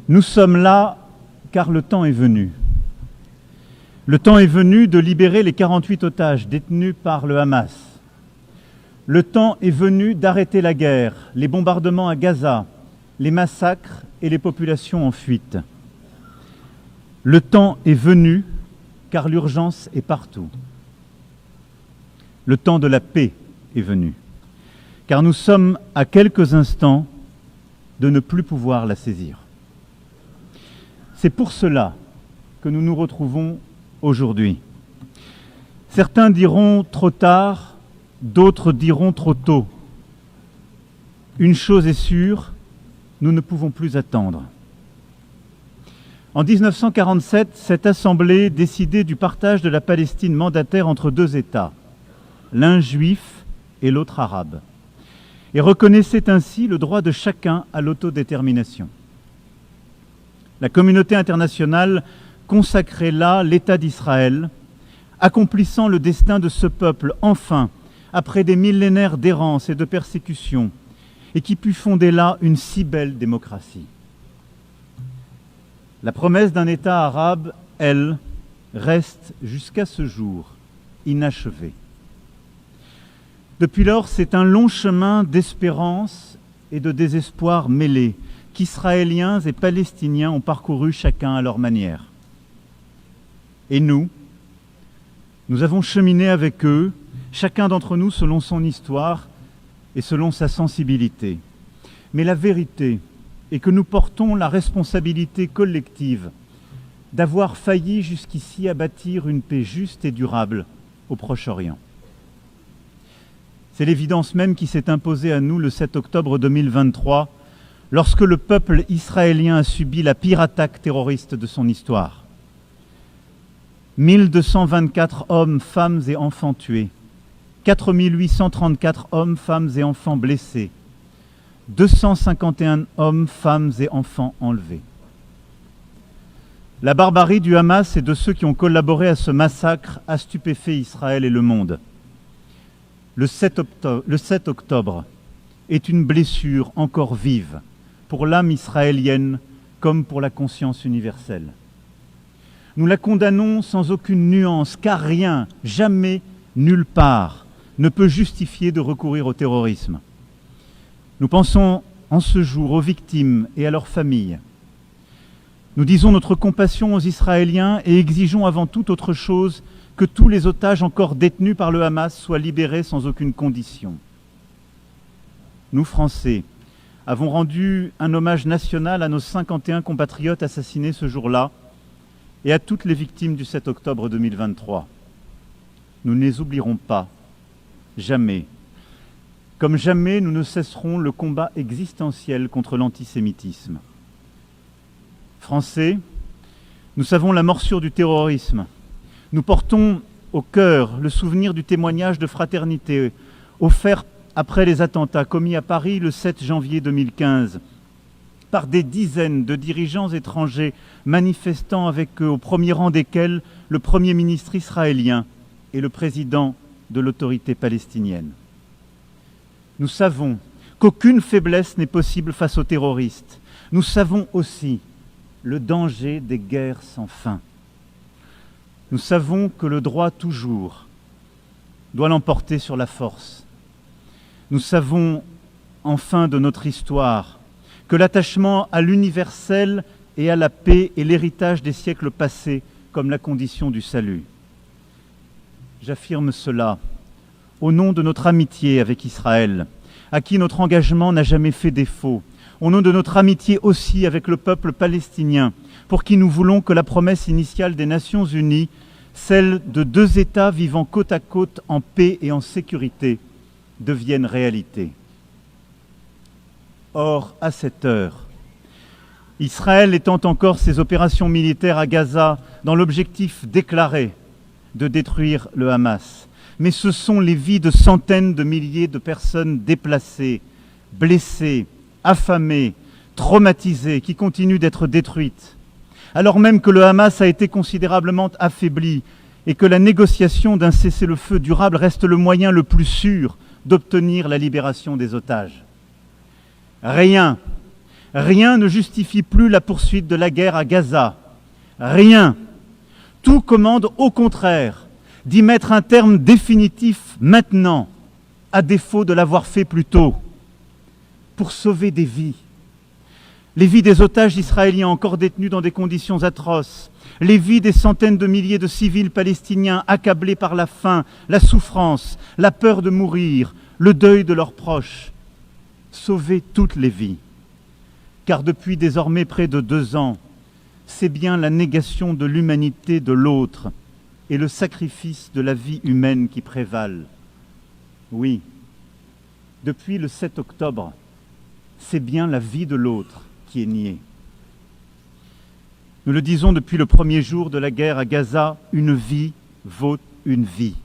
Nous sommes là car le temps est venu. Le temps est venu de libérer les 48 otages détenus par le Hamas. Le temps est venu d'arrêter la guerre, les bombardements à Gaza, les massacres et les populations en fuite. Le temps est venu car l'urgence est partout. Le temps de la paix est venu, car nous sommes à quelques instants de ne plus pouvoir la saisir. C'est pour cela que nous nous retrouvons aujourd'hui. Certains diront trop tard, d'autres diront trop tôt. Une chose est sûre, nous ne pouvons plus attendre. En 1947, cette Assemblée décidait du partage de la Palestine mandataire entre deux États, l'un juif et l'autre arabe, et reconnaissait ainsi le droit de chacun à l'autodétermination. La communauté internationale consacrait là l'État d'Israël, accomplissant le destin de ce peuple, enfin, après des millénaires d'errance et de persécution, et qui put fonder là une si belle démocratie. La promesse d'un État arabe, elle, reste jusqu'à ce jour inachevée. Depuis lors, c'est un long chemin d'espérance et de désespoir mêlés qu'Israéliens et Palestiniens ont parcouru chacun à leur manière. Et nous avons cheminé avec eux, chacun d'entre nous selon son histoire et selon sa sensibilité. Mais la vérité est que nous portons la responsabilité collective d'avoir failli jusqu'ici à bâtir une paix juste et durable au Proche-Orient. C'est l'évidence même qui s'est imposée à nous le 7 octobre 2023, lorsque le peuple israélien a subi la pire attaque terroriste de son histoire. 1224 hommes, femmes et enfants tués, 4834 hommes, femmes et enfants blessés, 251 hommes, femmes et enfants enlevés. La barbarie du Hamas et de ceux qui ont collaboré à ce massacre a stupéfait Israël et le monde. Le 7 octobre est une blessure encore vive pour l'âme israélienne comme pour la conscience universelle. Nous la condamnons sans aucune nuance, car rien, jamais, nulle part, ne peut justifier de recourir au terrorisme. Nous pensons en ce jour aux victimes et à leurs familles. Nous disons notre compassion aux Israéliens et exigeons avant toute autre chose que tous les otages encore détenus par le Hamas soient libérés sans aucune condition. Nous, Français, avons rendu un hommage national à nos 51 compatriotes assassinés ce jour-là et à toutes les victimes du 7 octobre 2023. Nous ne les oublierons pas, jamais. Comme jamais, nous ne cesserons le combat existentiel contre l'antisémitisme. Français, nous savons la morsure du terrorisme. Nous portons au cœur le souvenir du témoignage de fraternité offert après les attentats commis à Paris le 7 janvier 2015 par des dizaines de dirigeants étrangers manifestant avec eux, au premier rang desquels le Premier ministre israélien et le président de l'autorité palestinienne. Nous savons qu'aucune faiblesse n'est possible face aux terroristes. Nous savons aussi le danger des guerres sans fin. Nous savons que le droit toujours doit l'emporter sur la force. Nous savons enfin de notre histoire que l'attachement à l'universel et à la paix est l'héritage des siècles passés comme la condition du salut. J'affirme cela au nom de notre amitié avec Israël, à qui notre engagement n'a jamais fait défaut, au nom de notre amitié aussi avec le peuple palestinien, pour qui nous voulons que la promesse initiale des Nations Unies, celle de deux États vivant côte à côte en paix et en sécurité, devienne réalité. Or, à cette heure, Israël étend encore ses opérations militaires à Gaza dans l'objectif déclaré de détruire le Hamas. Mais ce sont les vies de centaines de milliers de personnes déplacées, blessées, affamées, traumatisées, qui continuent d'être détruites. Alors même que le Hamas a été considérablement affaibli et que la négociation d'un cessez-le-feu durable reste le moyen le plus sûr d'obtenir la libération des otages. Rien Rien ne justifie plus la poursuite de la guerre à Gaza. Rien. Tout commande au contraire d'y mettre un terme définitif maintenant, à défaut de l'avoir fait plus tôt, pour sauver des vies. Les vies des otages israéliens encore détenus dans des conditions atroces, les vies des centaines de milliers de civils palestiniens accablés par la faim, la souffrance, la peur de mourir, le deuil de leurs proches. Sauver toutes les vies. Car depuis désormais près de 2 ans, c'est bien la négation de l'humanité de l'autre et le sacrifice de la vie humaine qui prévalent. Oui, depuis le 7 octobre, c'est bien la vie de l'autre qui est niée. Nous le disons depuis le premier jour de la guerre à Gaza, une vie vaut une vie.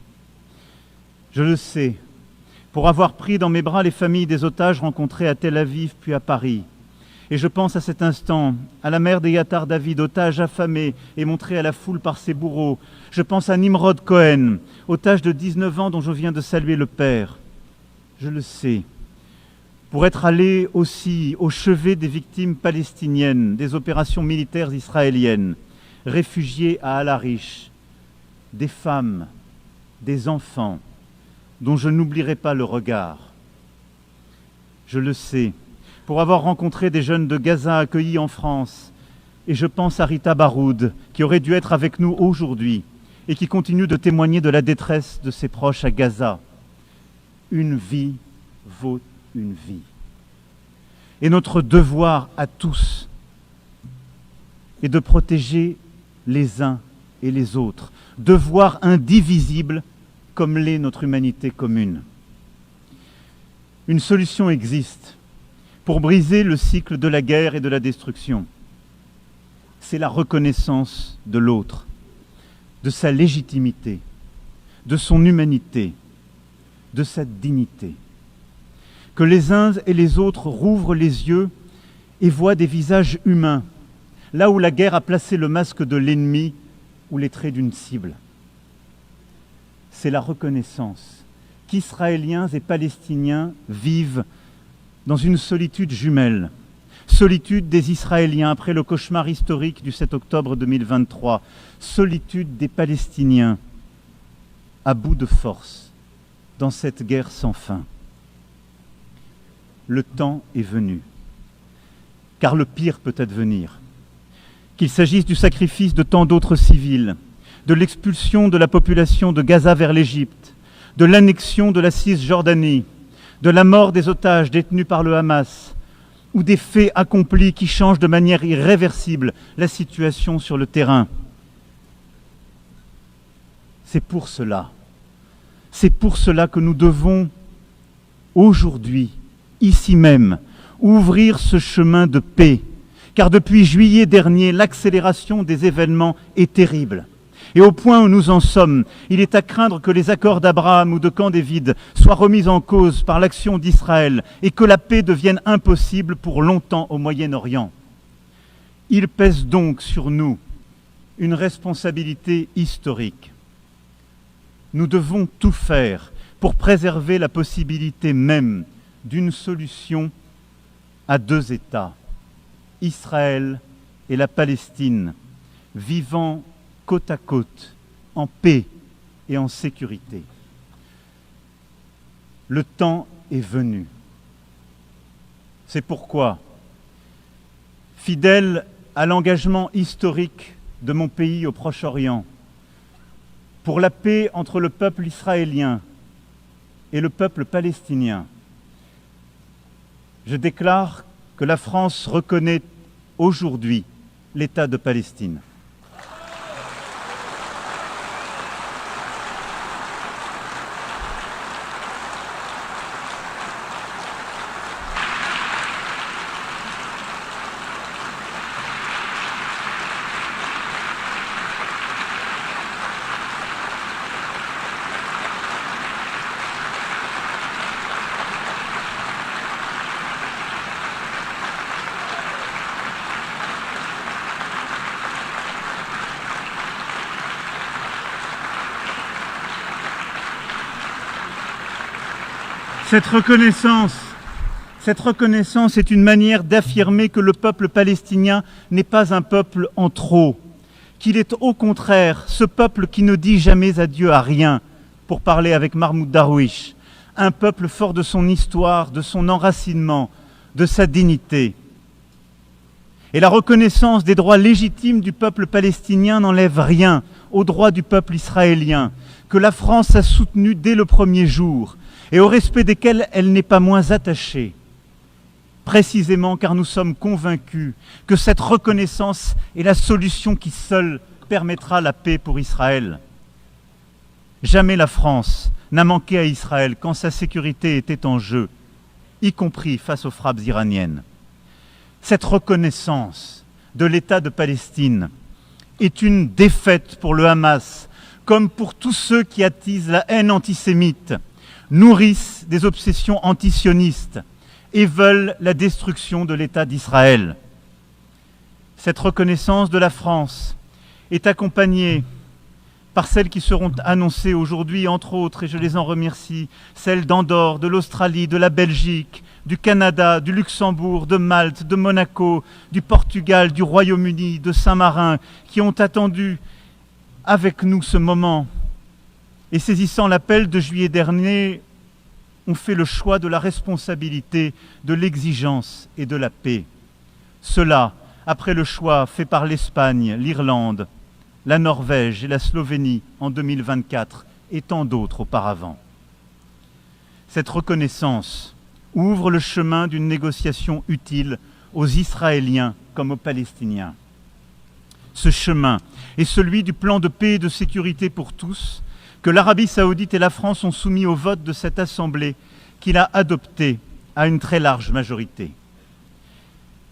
Je le sais, pour avoir pris dans mes bras les familles des otages rencontrés à Tel Aviv puis à Paris. Et je pense à cet instant à la mère d'Eyatar David, otage affamé et montré à la foule par ses bourreaux. Je pense à Nimrod Cohen, otage de 19 ans dont je viens de saluer le père. Je le sais, pour être allé aussi au chevet des victimes palestiniennes des opérations militaires israéliennes, réfugiés à Al-Arish, des femmes, des enfants, dont je n'oublierai pas le regard. Je le sais, pour avoir rencontré des jeunes de Gaza accueillis en France, et je pense à Rita Baroud, qui aurait dû être avec nous aujourd'hui, et qui continue de témoigner de la détresse de ses proches à Gaza. Une vie vaut une vie. Et notre devoir à tous est de protéger les uns et les autres, devoir indivisible comme l'est notre humanité commune. Une solution existe pour briser le cycle de la guerre et de la destruction. C'est la reconnaissance de l'autre, de sa légitimité, de son humanité, de sa dignité. Que les uns et les autres rouvrent les yeux et voient des visages humains, là où la guerre a placé le masque de l'ennemi ou les traits d'une cible. C'est la reconnaissance qu'Israéliens et Palestiniens vivent dans une solitude jumelle, solitude des Israéliens après le cauchemar historique du 7 octobre 2023, solitude des Palestiniens à bout de force dans cette guerre sans fin. Le temps est venu, car le pire peut advenir. Qu'il s'agisse du sacrifice de tant d'autres civils, de l'expulsion de la population de Gaza vers l'Égypte, de l'annexion de la Cisjordanie, de la mort des otages détenus par le Hamas, ou des faits accomplis qui changent de manière irréversible la situation sur le terrain. C'est pour cela que nous devons aujourd'hui, ici même, ouvrir ce chemin de paix, car depuis juillet dernier, l'accélération des événements est terrible. Et au point où nous en sommes, il est à craindre que les accords d'Abraham ou de Camp David soient remis en cause par l'action d'Israël et que la paix devienne impossible pour longtemps au Moyen-Orient. Il pèse donc sur nous une responsabilité historique. Nous devons tout faire pour préserver la possibilité même d'une solution à 2 États, Israël et la Palestine, vivant côte à côte, en paix et en sécurité. Le temps est venu. C'est pourquoi, fidèle à l'engagement historique de mon pays au Proche-Orient, pour la paix entre le peuple israélien et le peuple palestinien, je déclare que la France reconnaît aujourd'hui l'État de Palestine. Cette reconnaissance est une manière d'affirmer que le peuple palestinien n'est pas un peuple en trop, qu'il est au contraire ce peuple qui ne dit jamais adieu à rien, pour parler avec Mahmoud Darwish, un peuple fort de son histoire, de son enracinement, de sa dignité. Et la reconnaissance des droits légitimes du peuple palestinien n'enlève rien aux droits du peuple israélien, que la France a soutenu dès le premier jour et au respect desquels elle n'est pas moins attachée. Précisément car nous sommes convaincus que cette reconnaissance est la solution qui seule permettra la paix pour Israël. Jamais la France n'a manqué à Israël quand sa sécurité était en jeu, y compris face aux frappes iraniennes. Cette reconnaissance de l'État de Palestine est une défaite pour le Hamas, comme pour tous ceux qui attisent la haine antisémite, nourrissent des obsessions antisionistes et veulent la destruction de l'État d'Israël. Cette reconnaissance de la France est accompagnée par celles qui seront annoncées aujourd'hui, entre autres, et je les en remercie, celles d'Andorre, de l'Australie, de la Belgique, du Canada, du Luxembourg, de Malte, de Monaco, du Portugal, du Royaume-Uni, de Saint-Marin, qui ont attendu avec nous ce moment. Et saisissant l'appel de juillet dernier, ont fait le choix de la responsabilité, de l'exigence et de la paix. Cela, après le choix fait par l'Espagne, l'Irlande, la Norvège et la Slovénie en 2024 et tant d'autres auparavant. Cette reconnaissance ouvre le chemin d'une négociation utile aux Israéliens comme aux Palestiniens. Ce chemin est celui du plan de paix et de sécurité pour tous que l'Arabie saoudite et la France ont soumis au vote de cette Assemblée qu'il a adopté à une très large majorité.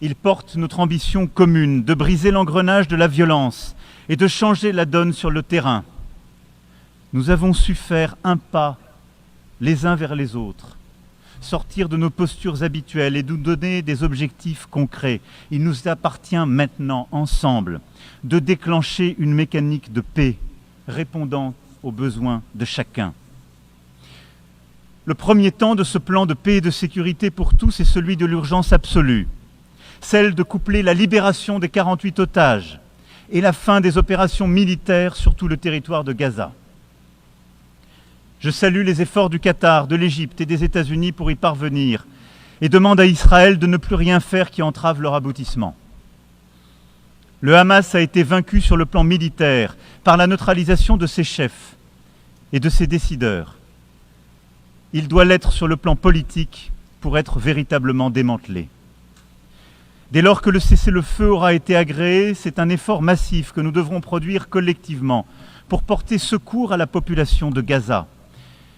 Il porte notre ambition commune de briser l'engrenage de la violence et de changer la donne sur le terrain. Nous avons su faire un pas les uns vers les autres, sortir de nos postures habituelles et nous donner des objectifs concrets. Il nous appartient maintenant, ensemble, de déclencher une mécanique de paix répondant aux besoins de chacun. Le premier temps de ce plan de paix et de sécurité pour tous est celui de l'urgence absolue, celle de coupler la libération des 48 otages et la fin des opérations militaires sur tout le territoire de Gaza. Je salue les efforts du Qatar, de l'Égypte et des États-Unis pour y parvenir et demande à Israël de ne plus rien faire qui entrave leur aboutissement. Le Hamas a été vaincu sur le plan militaire par la neutralisation de ses chefs et de ses décideurs. Il doit l'être sur le plan politique pour être véritablement démantelé. Dès lors que le cessez-le-feu aura été agréé, c'est un effort massif que nous devrons produire collectivement pour porter secours à la population de Gaza.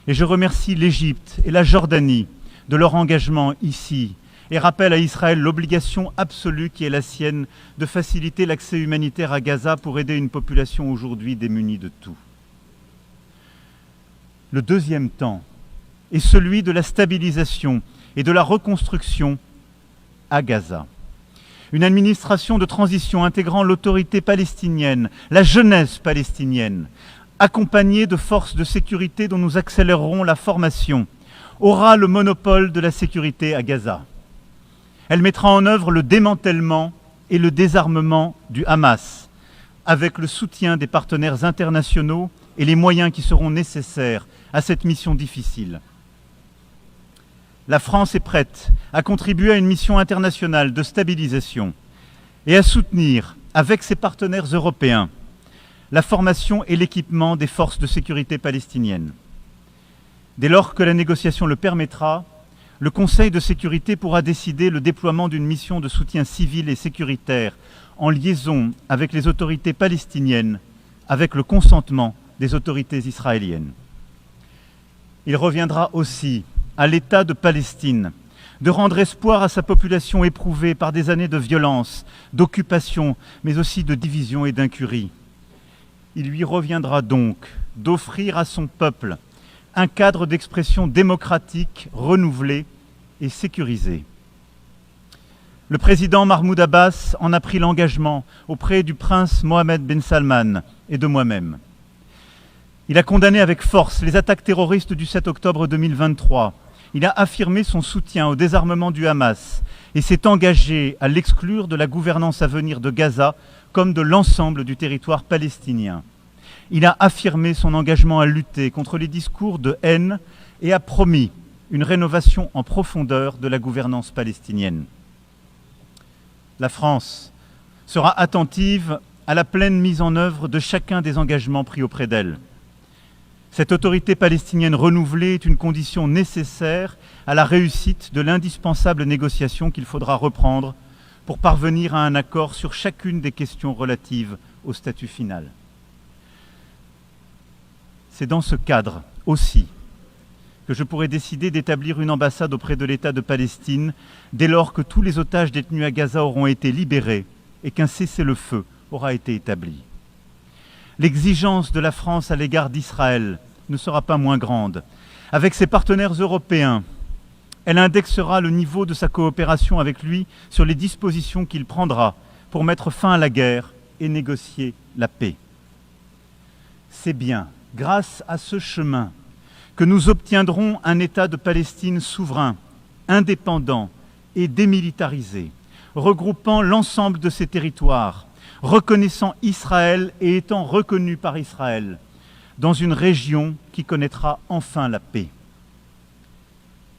Et je remercie l'Égypte et la Jordanie de leur engagement ici et rappelle à Israël l'obligation absolue qui est la sienne de faciliter l'accès humanitaire à Gaza pour aider une population aujourd'hui démunie de tout. Le deuxième temps est celui de la stabilisation et de la reconstruction à Gaza. Une administration de transition intégrant l'autorité palestinienne, la jeunesse palestinienne, accompagnée de forces de sécurité dont nous accélérerons la formation, aura le monopole de la sécurité à Gaza. Elle mettra en œuvre le démantèlement et le désarmement du Hamas, avec le soutien des partenaires internationaux et les moyens qui seront nécessaires à cette mission difficile. La France est prête à contribuer à une mission internationale de stabilisation et à soutenir, avec ses partenaires européens, la formation et l'équipement des forces de sécurité palestiniennes. Dès lors que la négociation le permettra, le Conseil de sécurité pourra décider le déploiement d'une mission de soutien civil et sécuritaire en liaison avec les autorités palestiniennes, avec le consentement des autorités israéliennes. Il reviendra aussi à l'État de Palestine de rendre espoir à sa population éprouvée par des années de violence, d'occupation, mais aussi de division et d'incurie. Il lui reviendra donc d'offrir à son peuple un cadre d'expression démocratique, renouvelé et sécurisé. Le président Mahmoud Abbas en a pris l'engagement auprès du prince Mohammed Ben Salman et de moi-même. Il a condamné avec force les attaques terroristes du 7 octobre 2023. Il a affirmé son soutien au désarmement du Hamas et s'est engagé à l'exclure de la gouvernance à venir de Gaza comme de l'ensemble du territoire palestinien. Il a affirmé son engagement à lutter contre les discours de haine et a promis une rénovation en profondeur de la gouvernance palestinienne. La France sera attentive à la pleine mise en œuvre de chacun des engagements pris auprès d'elle. Cette autorité palestinienne renouvelée est une condition nécessaire à la réussite de l'indispensable négociation qu'il faudra reprendre pour parvenir à un accord sur chacune des questions relatives au statut final. C'est dans ce cadre aussi que je pourrais décider d'établir une ambassade auprès de l'État de Palestine dès lors que tous les otages détenus à Gaza auront été libérés et qu'un cessez-le-feu aura été établi. L'exigence de la France à l'égard d'Israël ne sera pas moins grande. Avec ses partenaires européens, elle indexera le niveau de sa coopération avec lui sur les dispositions qu'il prendra pour mettre fin à la guerre et négocier la paix. C'est bien grâce à ce chemin que nous obtiendrons un État de Palestine souverain, indépendant et démilitarisé, regroupant l'ensemble de ses territoires, reconnaissant Israël et étant reconnu par Israël, dans une région qui connaîtra enfin la paix.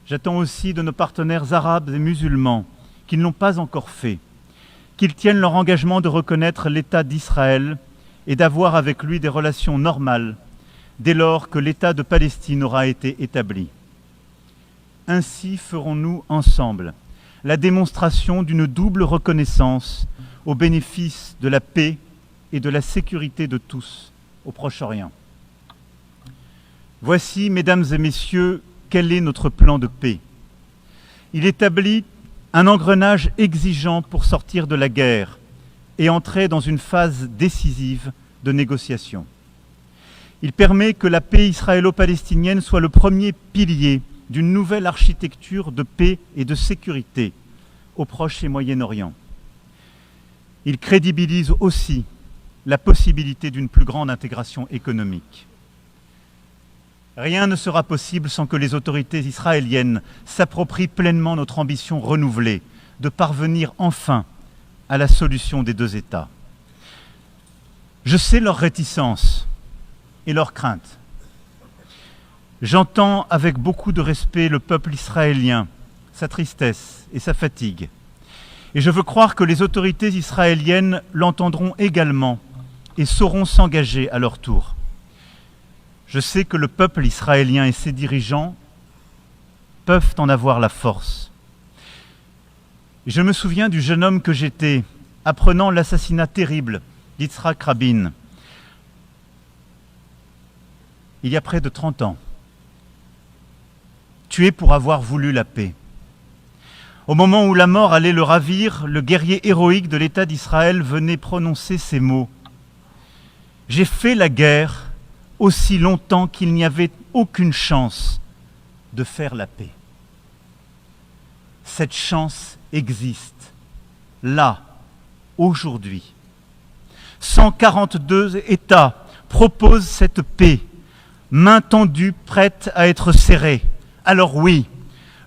J'attends aussi de nos partenaires arabes et musulmans, qui ne l'ont pas encore fait, qu'ils tiennent leur engagement de reconnaître l'État d'Israël et d'avoir avec lui des relations normales, dès lors que l'État de Palestine aura été établi. Ainsi ferons-nous ensemble la démonstration d'une double reconnaissance au bénéfice de la paix et de la sécurité de tous au Proche-Orient. Voici, mesdames et messieurs, quel est notre plan de paix. Il établit un engrenage exigeant pour sortir de la guerre et entrer dans une phase décisive de négociation. Il permet que la paix israélo-palestinienne soit le premier pilier d'une nouvelle architecture de paix et de sécurité au Proche et Moyen-Orient. Il crédibilise aussi la possibilité d'une plus grande intégration économique. Rien ne sera possible sans que les autorités israéliennes s'approprient pleinement notre ambition renouvelée de parvenir enfin à la solution des deux États. Je sais leur réticence et leur crainte. J'entends avec beaucoup de respect le peuple israélien, sa tristesse et sa fatigue. Et je veux croire que les autorités israéliennes l'entendront également et sauront s'engager à leur tour. Je sais que le peuple israélien et ses dirigeants peuvent en avoir la force. Et je me souviens du jeune homme que j'étais, apprenant l'assassinat terrible d'Yitzhak Rabin, il y a près de 30 ans, tué pour avoir voulu la paix. Au moment où la mort allait le ravir, le guerrier héroïque de l'État d'Israël venait prononcer ces mots. « J'ai fait la guerre aussi longtemps qu'il n'y avait aucune chance de faire la paix. » Cette chance existe, là, aujourd'hui. 142 États proposent cette paix, main tendue, prête à être serrée. Alors oui,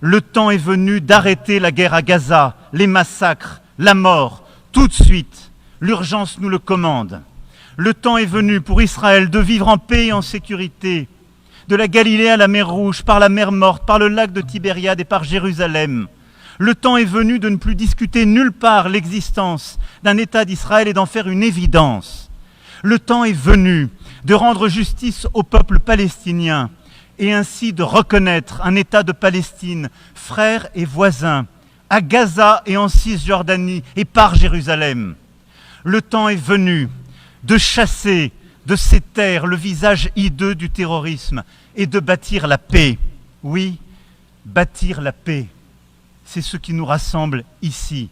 le temps est venu d'arrêter la guerre à Gaza, les massacres, la mort, tout de suite. L'urgence nous le commande. Le temps est venu pour Israël de vivre en paix et en sécurité, de la Galilée à la mer Rouge, par la mer Morte, par le lac de Tibériade et par Jérusalem. Le temps est venu de ne plus discuter nulle part l'existence d'un État d'Israël et d'en faire une évidence. Le temps est venu de rendre justice au peuple palestinien et ainsi de reconnaître un État de Palestine, frère et voisin, à Gaza et en Cisjordanie et par Jérusalem. Le temps est venu de chasser de ces terres le visage hideux du terrorisme et de bâtir la paix. Oui, bâtir la paix, c'est ce qui nous rassemble ici.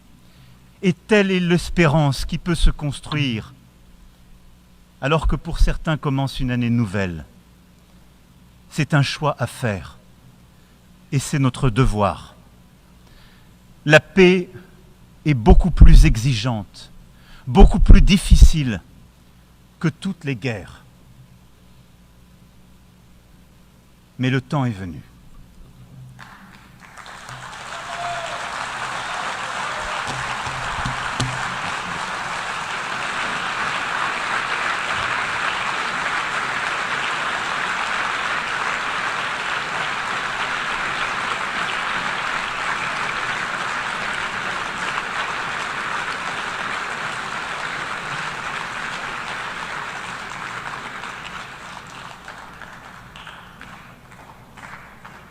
Et telle est l'espérance qui peut se construire, alors que pour certains commence une année nouvelle. C'est un choix à faire, et c'est notre devoir. La paix est beaucoup plus exigeante, beaucoup plus difficile que toutes les guerres. Mais le temps est venu.